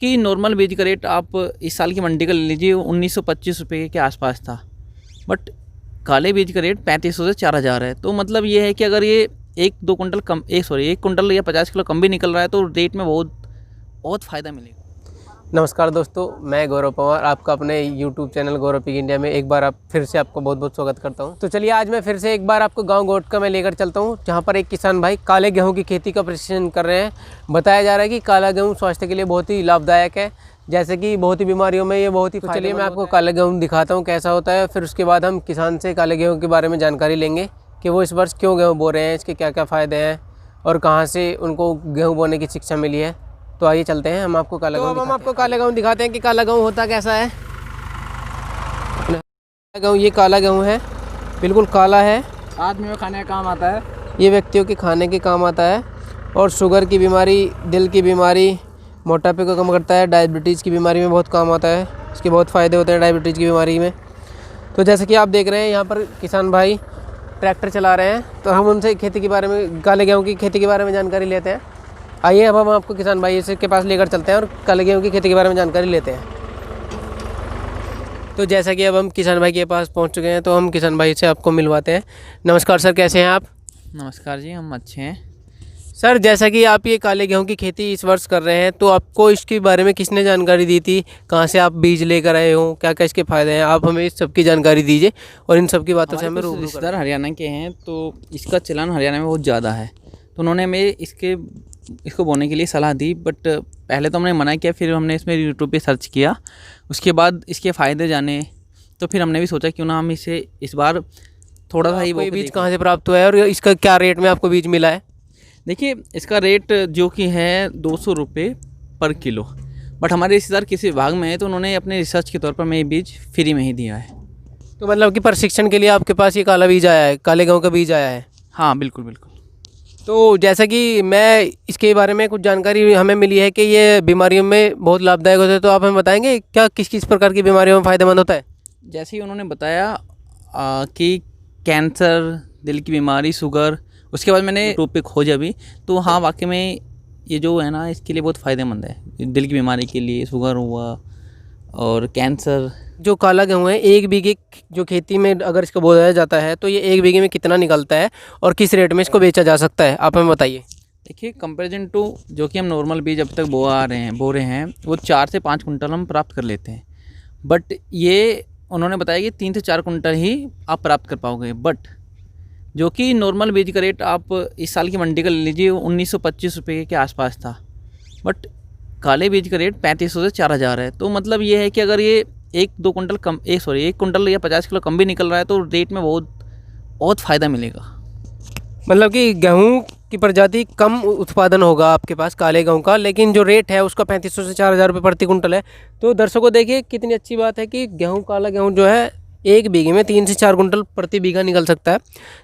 कि नॉर्मल बीज का रेट आप इस साल की मंडी का ले लीजिए 1925 रुपये के आसपास था, बट काले बीज का रेट 3500 से 4000 है। तो मतलब ये है कि अगर ये एक कुंटल या 50 किलो कम भी निकल रहा है तो रेट में बहुत फ़ायदा मिलेगा। नमस्कार दोस्तों, मैं गौरव पवार आपका अपने YouTube चैनल गौरव पिक इंडिया में एक बार फिर से आपको बहुत बहुत स्वागत करता हूं। तो चलिए आज मैं फिर से एक बार आपको गांव गोटका में लेकर चलता हूं, जहां पर एक किसान भाई काले गेहूं की खेती का प्रशिक्षण कर रहे हैं। बताया जा रहा है कि काला गेहूं स्वास्थ्य के लिए बहुत ही लाभदायक है, जैसे कि बहुत ही बीमारियों में ये बहुत ही। तो चलिए मैं आपको काला गेहूँ दिखाता हूँ कैसा होता है, फिर उसके बाद हम किसान से काले गेहूँ के बारे में जानकारी लेंगे कि वो इस वर्ष क्यों गेहूँ बो रहे हैं, इसके क्या क्या फ़ायदे हैं और कहाँ से उनको गेहूँ बोने की शिक्षा मिली है। तो आइए चलते हैं, हम आपको काला गेहूँ हम आपको काला गेहूँ दिखाते हैं कि काला गेहूँ होता कैसा है। गेहूँ ये काला गेहूँ है, बिल्कुल काला है। आदमी में खाने का काम आता है, ये व्यक्तियों के खाने के काम आता है और शुगर की बीमारी, दिल की बीमारी, मोटापे को कम करता है, डायबिटीज़ की बीमारी में बहुत काम आता है। इसके बहुत फ़ायदे होते हैं डायबिटीज़ की बीमारी में। तो जैसे कि आप देख रहे हैं यहाँ पर किसान भाई ट्रैक्टर चला रहे हैं, तो हम उनसे खेती के बारे में, काले गेहूँ की खेती के बारे में जानकारी लेते हैं। आइए अब हम आपको किसान भाई के पास लेकर चलते हैं और काले गेहूँ की खेती के बारे में जानकारी लेते हैं। तो जैसा कि अब हम किसान भाई के पास पहुंच चुके हैं, तो हम किसान भाई से आपको मिलवाते हैं। नमस्कार सर, कैसे हैं आप? नमस्कार जी, हम अच्छे हैं। सर, जैसा कि आप ये काले गेहूँ की खेती इस वर्ष कर रहे हैं, तो आपको इसके बारे में किसने जानकारी दी थी? कहाँ से आप बीज लेकर आए हो? क्या क्या इसके फ़ायदे हैं? आप हमें इस सब की जानकारी दीजिए और इन सब की बातों से हमें रूबरू। रिश्तेदार हरियाणा के हैं, तो इसका चलन हरियाणा में बहुत ज़्यादा है, तो उन्होंने हमें इसको बोने के लिए सलाह दी। बट पहले तो हमने मना किया, फिर हमने इसमें यूट्यूब पे सर्च किया, उसके बाद इसके फ़ायदे जाने, तो फिर हमने भी सोचा क्यों ना हम इसे इस बार थोड़ा सा ही। वो बीज कहाँ से प्राप्त हुआ है और इसका क्या रेट में आपको बीज मिला है? देखिए, इसका रेट जो कि है 200 रुपये पर किलो, बट हमारे रिश्तेदार किसी विभाग में है, तो उन्होंने अपने रिसर्च के तौर पर हमें बीज फ्री में ही दिया है। तो मतलब कि प्रशिक्षण के लिए आपके पास ये काला बीज आया है, काले गेहूँ का बीज आया है? हाँ, बिल्कुल बिल्कुल। तो जैसा कि मैं इसके बारे में कुछ जानकारी हमें मिली है कि ये बीमारियों में बहुत लाभदायक होता है, तो आप हमें बताएंगे क्या किस किस प्रकार की बीमारियों में फ़ायदेमंद होता है? जैसे ही उन्होंने बताया कि कैंसर, दिल की बीमारी, शुगर, उसके बाद मैंने यूट्यूब पे खोजा भी, तो हाँ वाकई में ये जो है ना इसके लिए बहुत फ़ायदेमंद है। दिल की बीमारी के लिए, शुगर हुआ और कैंसर। जो काला गेहूँ है, एक बीघे जो खेती में अगर इसको बोया जाता है, तो ये एक बीघे में कितना निकलता है और किस रेट में इसको बेचा जा सकता है, आप हमें बताइए। देखिए, कंपैरिजन टू जो कि हम नॉर्मल बीज अब तक बो रहे हैं वो 4 से 5 कुंटल हम प्राप्त कर लेते हैं, बट ये उन्होंने बताया कि 3 से 4 कुंटल ही आप प्राप्त कर पाओगे। बट जो कि नॉर्मल बीज का रेट आप इस साल की मंडी का ले लीजिए 1925 रुपये के आसपास था, बट काले बीज का रेट 3500 से 4000 है। तो मतलब ये है कि अगर ये एक कुंटल या 50 किलो कम भी निकल रहा है तो रेट में बहुत फ़ायदा मिलेगा। मतलब कि गेहूँ की प्रजाति कम उत्पादन होगा आपके पास काले गेहूँ का, लेकिन जो रेट है उसका 3500 से 4000 रुपये प्रति कुंटल है। तो दर्शकों देखिए कितनी अच्छी बात है कि गेहूँ, काला गेहूँ जो है एक बीघे में 3 से 4 कुंटल प्रति बीघा निकल सकता है,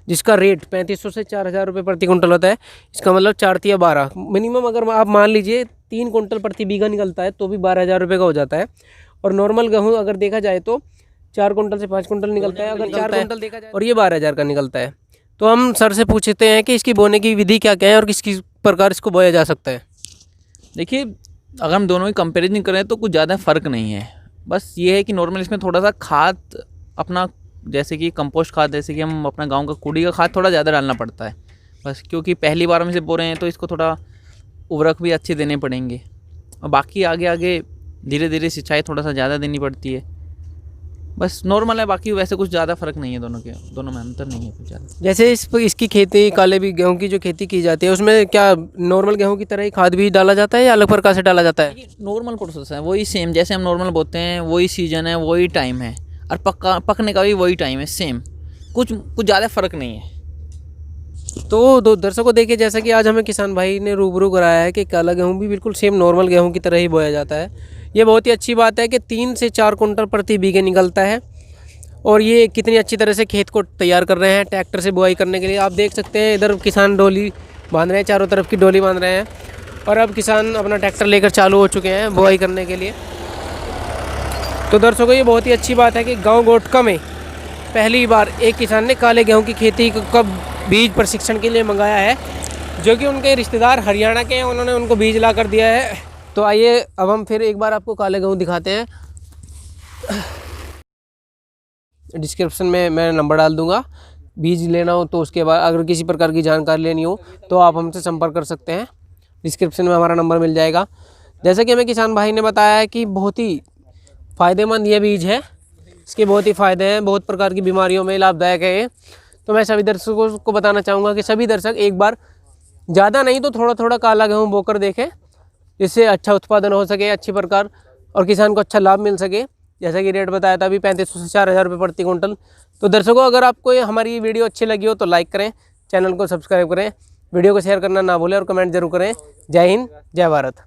जिसका रेट 3500 से 4000 रुपये प्रति कुंटल होता है। इसका मतलब 4 या 12 मिनिमम, अगर आप मान लीजिए 3 कुंटल प्रति बीघा निकलता है तो भी 12000 रुपये का हो जाता है। और नॉर्मल गेहूँ अगर देखा जाए तो 4 कुंटल से 5 कुंटल निकलता है, अगर 4 कुंटल देखा जाए, और ये 12000 का निकलता है। तो हम सर से पूछते हैं कि इसकी बोने की विधि क्या क्या है और किस किस प्रकार इसको बोया जा सकता है। देखिए, अगर हम दोनों की कंपैरिजन करें तो कुछ ज़्यादा फ़र्क नहीं है। बस ये है कि नॉर्मल इसमें थोड़ा सा खाद अपना, जैसे कि कंपोस्ट खाद, जैसे कि हम अपना गांव का कूड़ी का खाद थोड़ा ज़्यादा डालना पड़ता है बस, क्योंकि पहली बार हम इसे बो रहे हैं तो इसको थोड़ा उर्वरक भी अच्छे देने पड़ेंगे, और बाकी आगे धीरे धीरे सिंचाई थोड़ा सा ज़्यादा देनी पड़ती है। बस नॉर्मल है, बाकी वैसे कुछ ज़्यादा फ़र्क नहीं है, दोनों में अंतर नहीं है कुछ ज़्यादा। जैसे इसकी खेती, काले भी गेहूँ की जो खेती की जाती है, उसमें क्या नॉर्मल गेहूँ की तरह ही खाद भी डाला जाता है या अलग प्रकार से डाला जाता है? नॉर्मल प्रोसेस है, वही सेम, जैसे हम नॉर्मल बोते हैं वही सीजन है, वही टाइम है, और पकने का भी वही टाइम है, सेम, कुछ ज़्यादा फ़र्क नहीं है। तो दर्शकों देखिए, जैसा कि आज हमें किसान भाई ने रूबरू कराया है कि काला गेहूँ भी बिल्कुल सेम नॉर्मल गेहूँ की तरह ही बोया जाता है। ये बहुत ही अच्छी बात है कि 3 से 4 कुंटल प्रति बीघे निकलता है, और ये कितनी अच्छी तरह से खेत को तैयार कर रहे हैं ट्रैक्टर से बुआई करने के लिए। आप देख सकते हैं इधर किसान डोली बांध रहे हैं, चारों तरफ की डोली बांध रहे हैं, और अब किसान अपना ट्रैक्टर लेकर चालू हो चुके हैं बुआई करने के लिए। तो दर्शकों ये बहुत ही अच्छी बात है कि गाँव गोटका में पहली बार एक किसान ने काले गेहूँ की खेती का बीज प्रशिक्षण के लिए मंगाया है, जो कि उनके रिश्तेदार हरियाणा के हैं, उन्होंने उनको बीज ला कर दिया है। तो आइए अब हम फिर एक बार आपको काले गेहूँ दिखाते हैं। डिस्क्रिप्शन में मैं नंबर डाल दूंगा, बीज लेना हो तो उसके बाद अगर किसी प्रकार की जानकारी लेनी हो तो आप हमसे संपर्क कर सकते हैं। डिस्क्रिप्शन में हमारा नंबर मिल जाएगा। जैसा कि हमें किसान भाई ने बताया है कि बहुत ही फ़ायदेमंद ये बीज है, इसके बहुत ही फ़ायदे हैं, बहुत प्रकार की बीमारियों में लाभदायक है ये। तो मैं सभी दर्शकों को बताना चाहूँगा कि सभी दर्शक एक बार ज़्यादा नहीं तो थोड़ा थोड़ा काला गेहूँ बोकर देखें, जिससे अच्छा उत्पादन हो सके अच्छी प्रकार और किसान को अच्छा लाभ मिल सके। जैसा कि रेट बताया था अभी 3500 से 4000 रुपये प्रति कुंटल। तो दर्शकों अगर आपको ये हमारी ये वीडियो अच्छी लगी हो तो लाइक करें, चैनल को सब्सक्राइब करें, वीडियो को शेयर करना ना भूलें और कमेंट जरूर करें। जय हिंद, जय भारत।